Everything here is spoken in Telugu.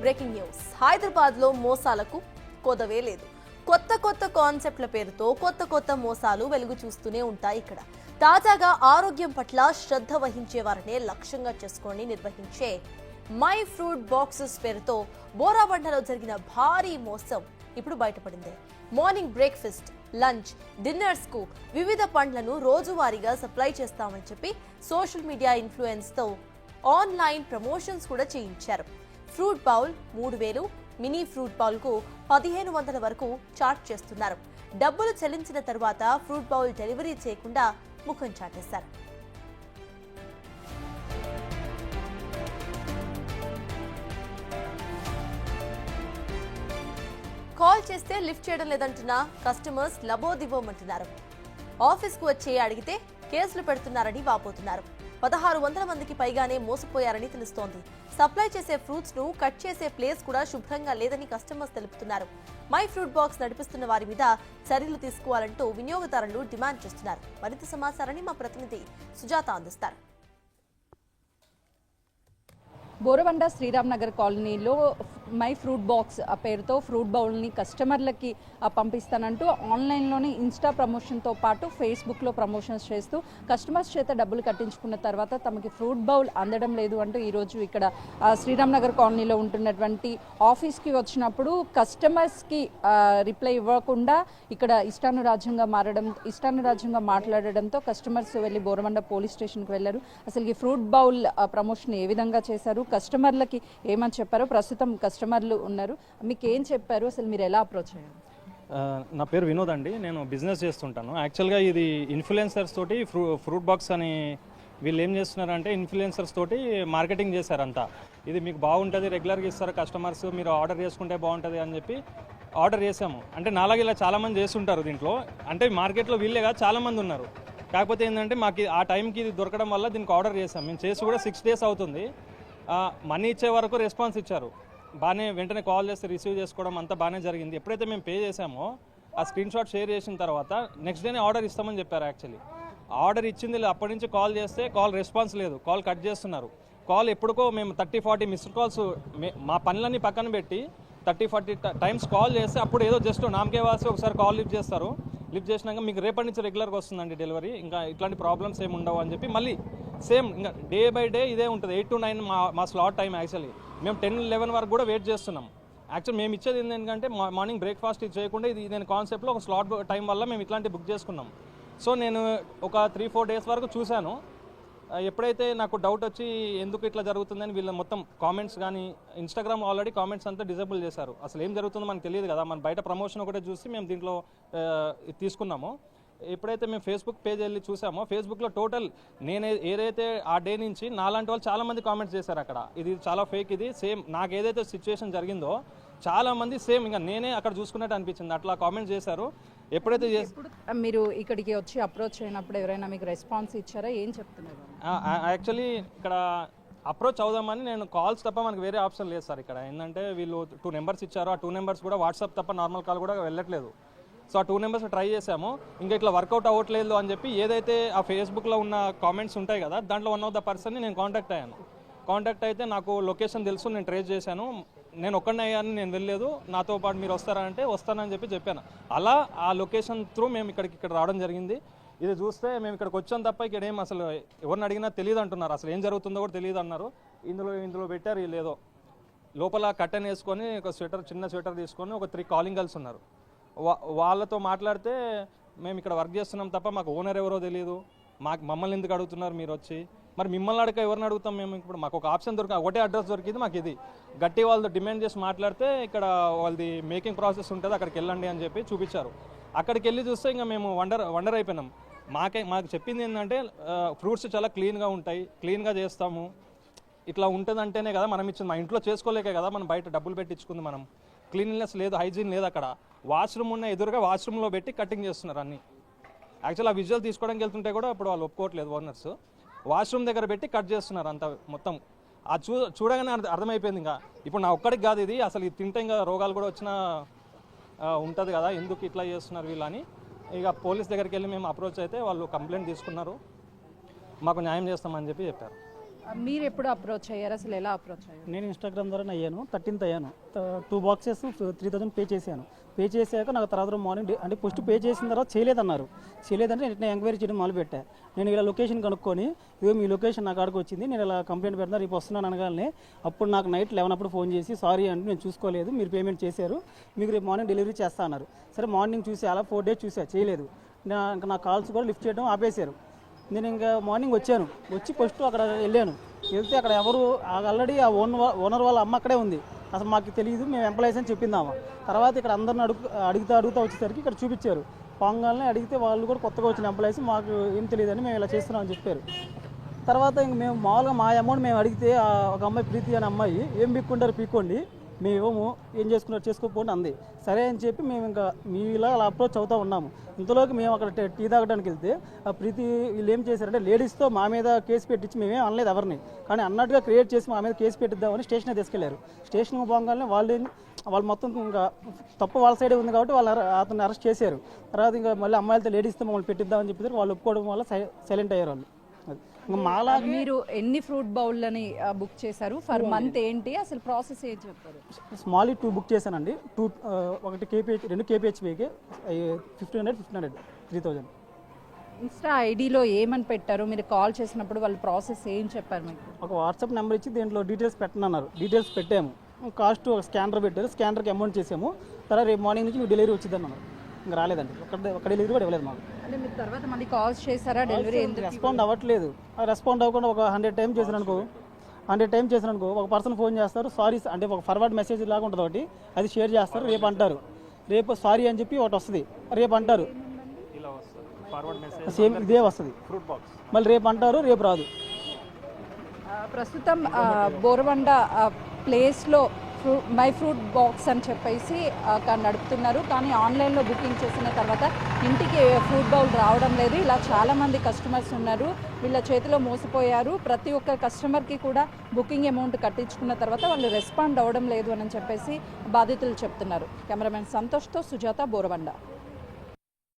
Breaking news. హైదరాబాద్ లో మోసాలకు కొదవే లేదు. కొత్త కాన్సెప్ట్ల పేరుతో కొత్త మోసాలు వెలుగు చూస్తూనే ఉంటాయి ఇక్కడ. తాజాగా ఆరోగ్యం పట్ల శ్రద్ధ వహించే వారినే లక్ష్యంగా చేసుకొని నిర్వహించే మై ఫ్రూట్ బాక్సెస్ పేరుతో బోరాబండలో జరిగిన భారీ మోసం ఇప్పుడు బయటపడింది. మార్నింగ్ బ్రేక్ఫాస్ట్, లంచ్, డిన్నర్స్ కు వివిధ పండ్లను రోజువారీగా సప్లై చేస్తామని చెప్పి సోషల్ మీడియా ఇన్ఫ్లుయెన్స్ తో ఆన్లైన్ ప్రమోషన్స్ కూడా చేయించారు. Fruit bowl 3000, mini fruit bowl కు 1500 వరకు చార్జ్ చేస్తున్నారు. డబ్బులు చెల్లించిన తర్వాత ఫ్రూట్ బౌల్ డెలివరీ చేయకుండా ముఖం చాటేశారు. కాల్ చేస్తే లిఫ్ట్ చేయడం లేదంటున్న కస్టమర్స్ లబోదిబోమంటున్నారు. ఆఫీస్కు వచ్చి అడిగితే కేసులు పెడుతున్నారని వాపోతున్నారు. 1600 మందికి పైగానే మోసపోయారని తెలుస్తోంది. సప్లై చేసే ఫ్రూట్స్ ను కట్ చేసే ప్లేస్ కూడా శుభ్రంగా లేదని కస్టమర్స్ తెలుపుతున్నారు. మై ఫ్రూట్ బాక్స్ నడిపిస్తున్న వారి మీద చర్యలు తీసుకోవాలంటూ వినియోగదారులు డిమాండ్ చేస్తున్నారు. మరింత సమాచారాన్ని మా ప్రతినిధి సుజాత అందిస్తారు. బోరబండ శ్రీరామ్ నగర్ కాలనీలో మై ఫ్రూట్ బాక్స్ పేరుతో ఫ్రూట్ బౌల్ని కస్టమర్లకి పంపిస్తానంటూ ఆన్లైన్లోనే ఇన్స్టా ప్రమోషన్తో పాటు ఫేస్బుక్లో ప్రమోషన్స్ చేస్తూ కస్టమర్స్ చేత డబ్బులు కట్టించుకున్న తర్వాత తమకి ఫ్రూట్ బౌల్ అందడం లేదు అంటూ ఈరోజు ఇక్కడ శ్రీరామ్ నగర్ కాలనీలో ఉంటున్నటువంటి ఆఫీస్కి వచ్చినప్పుడు కస్టమర్స్కి రిప్లై ఇవ్వకుండా ఇక్కడ ఇష్టానురాజ్యంగా మాట్లాడడంతో కస్టమర్స్ వెళ్ళి బోరబండ పోలీస్ స్టేషన్కి వెళ్ళారు. అసలు ఈ ఫ్రూట్ బౌల్ ప్రమోషన్ ఏ విధంగా చేశారు, కస్టమర్లకి ఏమని చెప్పారు, ప్రస్తుతం కస్టమర్లు ఉన్నారు, మీకు ఏం చెప్పారు, అసలు మీరు ఎలా అప్రోచ్ అయ్యారు? నా పేరు వినోద్ అండి. నేను బిజినెస్ చేస్తుంటాను. యాక్చువల్గా ఇది ఇన్ఫ్లుయెన్సర్స్ తోటి ఫ్రూట్ బాక్స్ అని వీళ్ళు ఏం చేస్తున్నారంటే ఇన్ఫ్లుయెన్సర్స్ తోటి మార్కెటింగ్ చేశారంతా. ఇది మీకు బాగుంటుంది, రెగ్యులర్గా ఇస్తారు కస్టమర్స్, మీరు ఆర్డర్ చేసుకుంటే బాగుంటుంది అని చెప్పి ఆర్డర్ చేసాము. అంటే నాలాగా ఇలా చాలామంది చేస్తుంటారు దీంట్లో. అంటే మార్కెట్లో వీళ్ళే కాదు చాలామంది ఉన్నారు. కాకపోతే ఏంటంటే మాకు ఆ టైంకి ఇది దొరకడం వల్ల దీనికి ఆర్డర్ చేసాం. మేము చేసి కూడా 6 days అవుతుంది. మనీ ఇచ్చే వరకు రెస్పాన్స్ ఇచ్చారు బాగానే. వెంటనే కాల్ చేస్తే రిసీవ్ చేసుకోవడం అంతా బాగానే జరిగింది. ఎప్పుడైతే మేము పే చేసామో ఆ స్క్రీన్ షాట్ షేర్ చేసిన తర్వాత నెక్స్ట్ డేనే ఆర్డర్ ఇస్తామని చెప్పారు. యాక్చువల్లీ ఆర్డర్ ఇచ్చింది అప్పటి నుంచి కాల్ చేస్తే కాల్ రెస్పాన్స్ లేదు, కాల్ కట్ చేస్తున్నారు. కాల్ ఎప్పుడుకో మేము 30-40 మిస్డ్ కాల్స్ మా పనులన్నీ పక్కన పెట్టి 30-40 టైమ్స్ కాల్ చేస్తే అప్పుడు ఏదో జస్ట్ నామకే వాసి ఒకసారి కాల్ లిఫ్ట్ చేస్తారు. లిఫ్ట్ చేసినాక మీకు రేపటి నుంచి రెగ్యులర్గా వస్తుందండి డెలివరీ, ఇంకా ఇట్లాంటి ప్రాబ్లమ్స్ ఏమి ఉండవు అని చెప్పి మళ్ళీ సేమ్ ఇంకా డే బై డే ఇదే ఉంటుంది. 8 to 9 మా స్లాట్ టైం. యాక్చువల్లీ మేము 10-11 వరకు కూడా వెయిట్ చేస్తున్నాం. యాక్చువల్ మేము ఇచ్చేది ఏంటంటే మార్నింగ్ బ్రేక్ఫాస్ట్ ఇది చేయకుండా ఇది నేను కాన్సెప్ట్లో ఒక స్లాట్ టైం వల్ల మేము ఇట్లాంటి బుక్ చేసుకున్నాం. సో నేను ఒక 3-4 days వరకు చూశాను. ఎప్పుడైతే నాకు డౌట్ వచ్చి ఎందుకు ఇట్లా జరుగుతుందని వీళ్ళ మొత్తం కామెంట్స్ కానీ ఇన్స్టాగ్రామ్ ఆల్రెడీ కామెంట్స్ అంతా డిజేబుల్ చేశారు. అసలు ఏం జరుగుతుందో మనకు తెలియదు కదా, మన బయట ప్రమోషన్ ఒకటే చూసి మేము దీంట్లో తీసుకున్నాము. ఎప్పుడైతే మేము ఫేస్బుక్ పేజ్ వెళ్ళి చూసామో ఫేస్బుక్లో టోటల్ నేను ఏదైతే ఆ డే నుంచి నాలాంటి వాళ్ళు చాలామంది కామెంట్స్ చేశారు అక్కడ. ఇది చాలా ఫేక్, ఇది సేమ్ నాకు ఏదైతే సిచ్యువేషన్ జరిగిందో చాలామంది సేమ్ ఇంకా నేనే అక్కడ చూసుకున్నట్టు అనిపించింది అట్లా కామెంట్స్ చేశారు. ఎప్పుడైతే మీరు ఇక్కడికి వచ్చి అప్రోచ్ అయినప్పుడు ఎవరైనా మీకు రెస్పాన్స్ ఇచ్చారా, ఏం చెప్తున్నారు? యాక్చువల్లీ ఇక్కడ అప్రోచ్ అవుదామని నేను కాల్స్ తప్ప మనకు వేరే ఆప్షన్ లేదు సార్. ఇక్కడ ఏంటంటే వీళ్ళు 2 నెంబర్స్ ఇచ్చారు. ఆ 2 నెంబర్స్ కూడా వాట్సాప్ తప్ప నార్మల్ కాల్ కూడా వెళ్ళట్లేదు. సో ఆ 2 నెంబర్స్ ట్రై చేసాము, ఇంకా ఇట్లా వర్కౌట్ అవ్వట్లేదు అని చెప్పి ఏదైతే ఆ ఫేస్బుక్లో ఉన్న కామెంట్స్ ఉంటాయి కదా దాంట్లో వన్ ఆఫ్ ద పర్సన్ని నేను కాంటాక్ట్ అయ్యాను. కాంటాక్ట్ అయితే నాకు లొకేషన్ తెలుసు, నేను ట్రేస్ చేశాను. నేను ఒక్కడిని అయ్యాను, నేను వెళ్ళలేదు, నాతో పాటు మీరు వస్తారా అంటే వస్తానని చెప్పాను. అలా ఆ లొకేషన్ త్రూ మేము ఇక్కడ రావడం జరిగింది. ఇది చూస్తే మేము ఇక్కడికి వచ్చాం తప్ప ఇక్కడ ఏం అసలు ఎవరిని అడిగినా తెలియదు అంటున్నారు. అసలు ఏం జరుగుతుందో కూడా తెలియదు అన్నారు. ఇందులో పెట్టారు వీళ్ళేదో లోపల కట్టెన్ వేసుకొని ఒక చిన్న స్వెటర్ తీసుకొని ఒక 3 కాలింగ్ గర్ల్స్ ఉన్నారు. వాళ్ళతో మాట్లాడితే మేము ఇక్కడ వర్క్ చేస్తున్నాం తప్ప మాకు ఓనర్ ఎవరో తెలియదు, మమ్మల్ని ఎందుకు అడుగుతున్నారు మీరు వచ్చి, మరి మిమ్మల్ని అడగ ఎవరిని అడుగుతాం మేము? ఇప్పుడు మాకు ఒక ఆప్షన్ ఒకటే అడ్రస్ దొరికింది మాకు. ఇది గట్టి వాళ్ళతో డిమాండ్ చేసి మాట్లాడితే ఇక్కడ వాళ్ళది మేకింగ్ ప్రాసెస్ ఉంటుంది అక్కడికి వెళ్ళండి అని చెప్పి చూపించారు. అక్కడికి వెళ్ళి చూస్తే ఇంకా మేము వండర్ అయిపోయినాం. మాకు చెప్పింది ఏంటంటే ఫ్రూట్స్ చాలా క్లీన్గా ఉంటాయి, క్లీన్గా చేస్తాము, ఇట్లా ఉంటుంది అంటేనే కదా మనం ఇచ్చింది. మా ఇంట్లో చేసుకోలేకే కదా మనం బయట డబ్బులు పెట్టించుకుంది. మనం క్లీన్లెస్ లేదు, హైజీన్ లేదు. అక్కడ వాష్రూమ్ ఉన్న ఎదురుగా వాష్రూమ్లో పెట్టి కటింగ్ చేస్తున్నారు అన్నీ. యాక్చువల్ ఆ విజువల్ తీసుకోవడానికి వెళ్తుంటే కూడా ఇప్పుడు వాళ్ళు ఒప్పుకోవట్లేదు ఓనర్స్. వాష్రూమ్ దగ్గర పెట్టి కట్ చేస్తున్నారు అంత మొత్తం. ఆ చూడగానే అర్థమైపోయింది ఇంకా ఇప్పుడు నా ఒక్కడికి కాదు ఇది, అసలు ఇది తింటే ఇంకా రోగాలు కూడా వచ్చినా ఉంటుంది కదా, ఎందుకు ఇట్లా చేస్తున్నారు వీళ్ళని. ఇక పోలీస్ దగ్గరికి వెళ్ళి మేము అప్రోచ్ అయితే వాళ్ళు కంప్లైంట్ తీసుకున్నారు, మాకు న్యాయం చేస్తామని చెప్పారు. మీరు ఎప్పుడు అప్రోచ్ అయ్యారు, అసలు ఎలా అప్రోచ్ అయ్యారు? నేను ఇన్స్టాగ్రామ్ ద్వారా అయ్యాను, 13th అయ్యాను. 2 బాక్సెస్ 3000 పే చేశాను. పే చేశాక నాకు తర్వాత మార్నింగ్ అంటే ఫస్ట్ పే చేసిన తర్వాత చేయలేదంటే నేను ఎంక్వైరీ చేయడం మొదలుపెట్టా. నేను ఇలా లొకేషన్ కనుక్కొని ఇదిగో మీ లొకేషన్ నా కాడికి వచ్చింది, నేను ఇలా కంప్లైంట్ పెడతాను, రేపు వస్తున్నాను అనగానే అప్పుడు నాకు నైట్ 11 అప్పుడు ఫోన్ చేసి సారీ అంటే నేను చూసుకోలేదు, మీరు పేమెంట్ చేశారు, మీకు రేపు మార్నింగ్ డెలివరీ చేస్తా అన్నారు. సరే మార్నింగ్ చూసి అలా 4 days చూసా, చేయలేదు. ఇంకా నా కాల్స్ కూడా లిఫ్ట్ చేయడం ఆపేశారు. నేను ఇంకా మార్నింగ్ వచ్చి ఫస్ట్ అక్కడ వెళ్తే అక్కడ ఎవరు ఆల్రెడీ ఆ ఓనర్ వాళ్ళ అమ్మ అక్కడే ఉంది. అసలు మాకు తెలియదు, మేము ఎంప్లాయీస్ అని చెప్పిందామా. తర్వాత ఇక్కడ అందరిని అడుగుతా వచ్చేసరికి ఇక్కడ చూపించారు. పొంగాలని అడిగితే వాళ్ళు కూడా కొత్తగా వచ్చిన ఎంప్లాయీస్, మాకు ఏం తెలియదని మేము ఇలా చేస్తున్నామని చెప్పారు. తర్వాత ఇంక మేము మామూలుగా మా అమౌంట్ మేము అడిగితే ఒక అమ్మాయి ప్రీతి అనే అమ్మాయి ఏం పీక్కోండి మేము ఏం చేసుకోకపోండి అంది. సరే అని చెప్పి మేము ఇంకా మీలా అలా అప్రోచ్ అవుతూ ఉన్నాము. ఇంతలోకి మేము అక్కడ టీ తాగడానికి వెళ్తే ఆ ప్రీతి వీళ్ళు ఏం చేశారంటే లేడీస్తో మా మీద కేసు పెట్టించి మేమేం అనలేదు ఎవరిని, కానీ అన్నట్టుగా క్రియేట్ చేసి మా మీద కేసు పెట్టిద్దామని స్టేషన్కి తీసుకెళ్లారు. స్టేషన్కి పోగానే వాళ్ళు మొత్తం ఇంకా తప్పు వాళ్ళ సైడే ఉంది కాబట్టి అతన్ని అరెస్ట్ చేశారు. తర్వాత ఇంకా మళ్ళీ అమ్మాయిలతో లేడీస్తో మమ్మల్ని పెట్టిద్దామని చెప్పి వాళ్ళు ఒప్పుకోవడం వల్ల సైలెంట్ అయ్యారు వాళ్ళు. ఇంకా మాలా మీరు ఎన్ని ఫ్రూట్ బౌల్లని బుక్ చేశారు, ఫర్ మంత్ ఏంటి అసలు ప్రాసెస్ ఏం చెప్పారు? స్మాల్ 2 బుక్ చేశానండి. 2 KPH 2 KPHPకి 1500 3000. ఇన్స్టా ఐడిలో ఏమని పెట్టారు? మీరు కాల్ చేసినప్పుడు వాళ్ళు ప్రాసెస్ ఏం చెప్పారు మీకు? ఒక వాట్సాప్ నెంబర్ ఇచ్చి దీంట్లో డీటెయిల్స్ పెట్టనన్నారు. డీటెయిల్స్ పెట్టాము. కాస్ట్ ఒక స్కానర్ పెట్టారు, స్కానర్కి అమౌంట్ చేసాము. తర్వాత రేపు మార్నింగ్ నుంచి మీకు డెలివరీ వచ్చిందన్నారు. ఇంకా రాలేదండి, ఒక డెలివరీ కూడా ఇవ్వలేదు మాకు. అంటే మీరు తర్వాత మళ్ళీ కాల్స్ చేశారా? డెలివరీ రెస్పాండ్ అవ్వట్లేదు. రెస్పాండ్ అవ్వకుండా ఒక 100 టైమ్స్ చేశాను అనుకో ఒక పర్సన్ ఫోన్ చేస్తారు, సారీ అంటే ఒక ఫార్వర్డ్ మెసేజ్ లాగా ఉంటుంది ఒకటి, అది షేర్ చేస్తారు, రేపు అంటారు, రేపు సారీ అని చెప్పి ఒకటి వస్తుంది, రేపు అంటారు, సేమ్ ఇదే వస్తుంది, మళ్ళీ రేపు అంటారు, రేపు రాదు. ప్రస్తుతం బోరబండ ప్లేస్లో మై ఫ్రూట్ బాక్స్ అని చెప్పేసి నడుపుతున్నారు, కానీ ఆన్లైన్లో బుకింగ్ చేసిన తర్వాత ఇంటికి ఫ్రూట్ బౌల్ రావడం లేదు. ఇలా చాలామంది కస్టమర్స్ ఉన్నారు, వీళ్ళ చేతిలో మోసపోయారు. ప్రతి ఒక్క కస్టమర్కి కూడా బుకింగ్ అమౌంట్ కట్టించుకున్న తర్వాత వాళ్ళు రెస్పాండ్ అవ్వడం లేదు అని చెప్పేసి బాధితులు చెప్తున్నారు. కెమెరామెన్ సంతోష్తో సుజాత, బోరబండ.